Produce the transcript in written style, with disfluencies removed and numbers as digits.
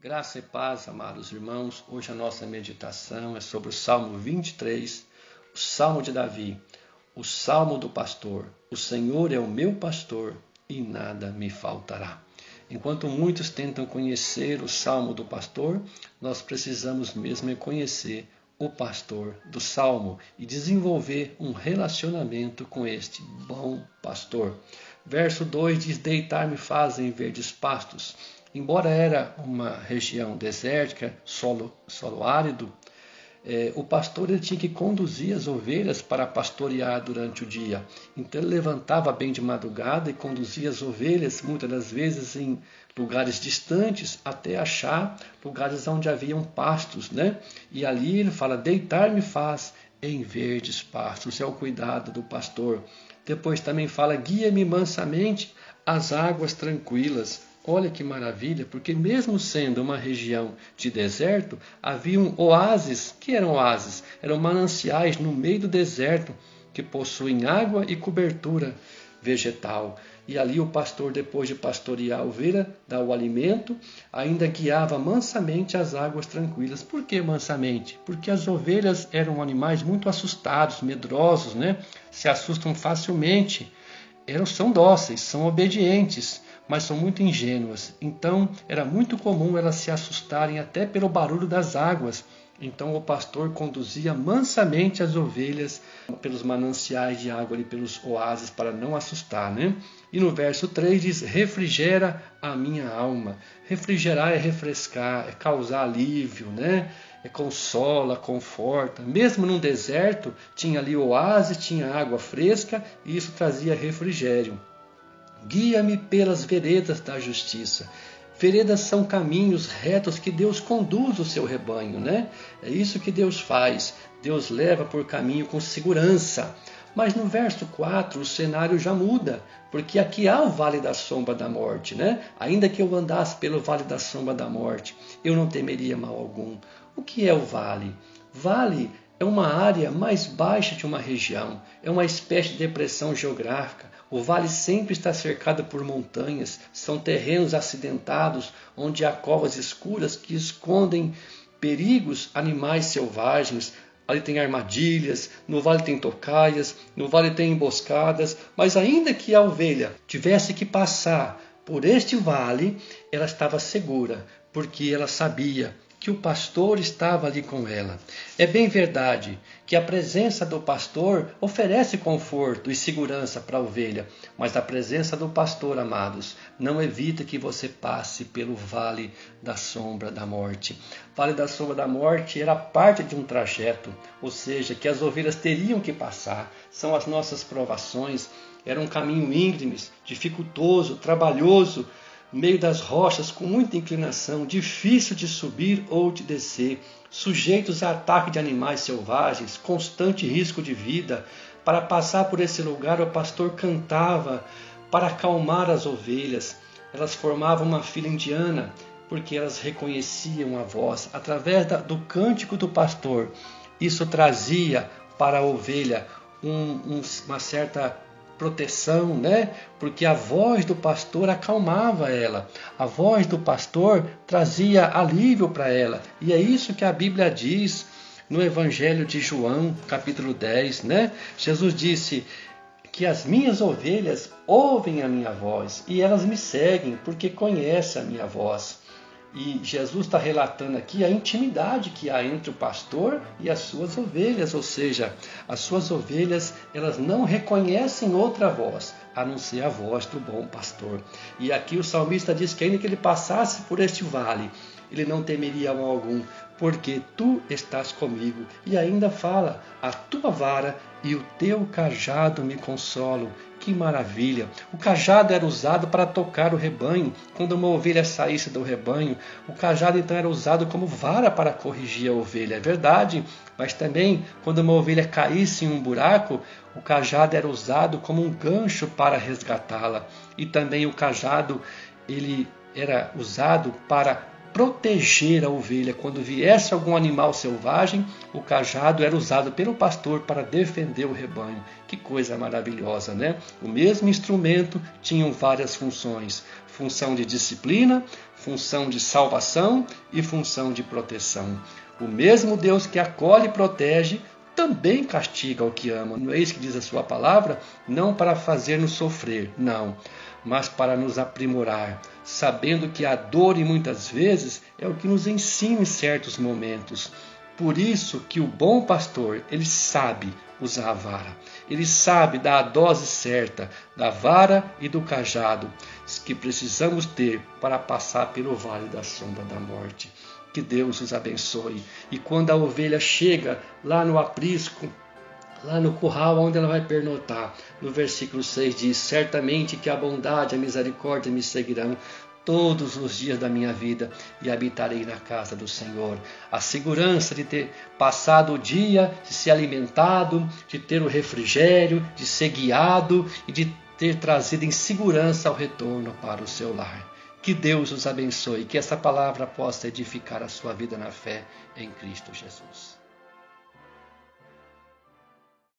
Graça e paz, amados irmãos. Hoje a nossa meditação é sobre o Salmo 23, o Salmo de Davi, o Salmo do pastor. O Senhor é o meu pastor e nada me faltará. Enquanto muitos tentam conhecer o Salmo do pastor, nós precisamos mesmo conhecer o pastor do Salmo e desenvolver um relacionamento com este bom pastor. Verso 2 diz: deitar-me fazem em verdes pastos. Embora era uma região desértica, solo árido, o pastor ele tinha que conduzir as ovelhas para pastorear durante o dia. Então ele levantava bem de madrugada e conduzia as ovelhas, muitas das vezes em lugares distantes, até achar lugares onde haviam pastos, né? E ali ele fala: deitar-me faz em verdes pastos. É o cuidado do pastor. Depois também fala: guia-me mansamente às águas tranquilas. Olha que maravilha, porque mesmo sendo uma região de deserto, haviam oásis. Que eram oásis? Eram mananciais no meio do deserto que possuem água e cobertura vegetal. E ali o pastor, depois de pastorear a ovelha, dar o alimento, ainda guiava mansamente as águas tranquilas. Por que mansamente? Porque as ovelhas eram animais muito assustados, medrosos, né? Se assustam facilmente. São dóceis, são obedientes, mas são muito ingênuas. Então era muito comum elas se assustarem até pelo barulho das águas. Então o pastor conduzia mansamente as ovelhas pelos mananciais de água e pelos oásis para não assustar, né? E no verso 3 diz: refrigera a minha alma. Refrigerar é refrescar, é causar alívio, né? Consola, conforta. Mesmo num deserto, tinha ali oásis, tinha água fresca e isso trazia refrigério. Guia-me pelas veredas da justiça. Veredas são caminhos retos que Deus conduz o seu rebanho, né? É isso que Deus faz. Deus leva por caminho com segurança. Mas no verso 4 o cenário já muda, porque aqui há o vale da sombra da morte, né? Ainda que eu andasse pelo vale da sombra da morte, eu não temeria mal algum. O que é o vale? Vale é uma área mais baixa de uma região, é uma espécie de depressão geográfica. O vale sempre está cercado por montanhas, são terrenos acidentados, onde há covas escuras que escondem perigos, animais selvagens. Ali tem armadilhas, no vale tem tocaias, no vale tem emboscadas, mas ainda que a ovelha tivesse que passar por este vale, ela estava segura, porque ela sabia que o pastor estava ali com ela. É bem verdade que a presença do pastor oferece conforto e segurança para a ovelha, mas a presença do pastor, amados, não evita que você passe pelo vale da sombra da morte. Vale da sombra da morte era parte de um trajeto, ou seja, que as ovelhas teriam que passar. São as nossas provações. Era um caminho íngreme, dificultoso, trabalhoso, no meio das rochas, com muita inclinação, difícil de subir ou de descer, sujeitos a ataque de animais selvagens, constante risco de vida. Para passar por esse lugar, o pastor cantava para acalmar as ovelhas. Elas formavam uma fila indiana, porque elas reconheciam a voz. Através do cântico do pastor, isso trazia para a ovelha uma certa proteção, né? Porque a voz do pastor acalmava ela. A voz do pastor trazia alívio para ela. E é isso que a Bíblia diz no Evangelho de João, capítulo 10, né? Jesus disse que as minhas ovelhas ouvem a minha voz e elas me seguem porque conhecem a minha voz. E Jesus está relatando aqui a intimidade que há entre o pastor e as suas ovelhas, ou seja, as suas ovelhas elas não reconhecem outra voz, a não ser a voz do bom pastor. E aqui o salmista diz que ainda que ele passasse por este vale, ele não temeria mal algum, porque tu estás comigo. E ainda fala: a tua vara e o teu cajado me consolam. Que maravilha! O cajado era usado para tocar o rebanho. Quando uma ovelha saísse do rebanho, o cajado então era usado como vara para corrigir a ovelha. É verdade, mas também quando uma ovelha caísse em um buraco, o cajado era usado como um gancho para resgatá-la. E também o cajado ele era usado para proteger a ovelha. Quando viesse algum animal selvagem, o cajado era usado pelo pastor para defender o rebanho. Que coisa maravilhosa, né? O mesmo instrumento tinha várias funções. Função de disciplina, função de salvação e função de proteção. O mesmo Deus que acolhe e protege também castiga o que ama. Não é isso que diz a sua palavra? Não para fazer-nos sofrer, não, mas para nos aprimorar, sabendo que a dor, e muitas vezes, é o que nos ensina em certos momentos. Por isso que o bom pastor, ele sabe usar a vara. Ele sabe dar a dose certa da vara e do cajado que precisamos ter para passar pelo vale da sombra da morte. Que Deus os abençoe. E quando a ovelha chega lá no aprisco, lá no curral onde ela vai pernotar, no versículo 6 diz: certamente que a bondade e a misericórdia me seguirão todos os dias da minha vida e habitarei na casa do Senhor. A segurança de ter passado o dia, de ser alimentado, de ter o refrigério, de ser guiado e de ter trazido em segurança ao retorno para o seu lar. Que Deus os abençoe, que essa palavra possa edificar a sua vida na fé em Cristo Jesus.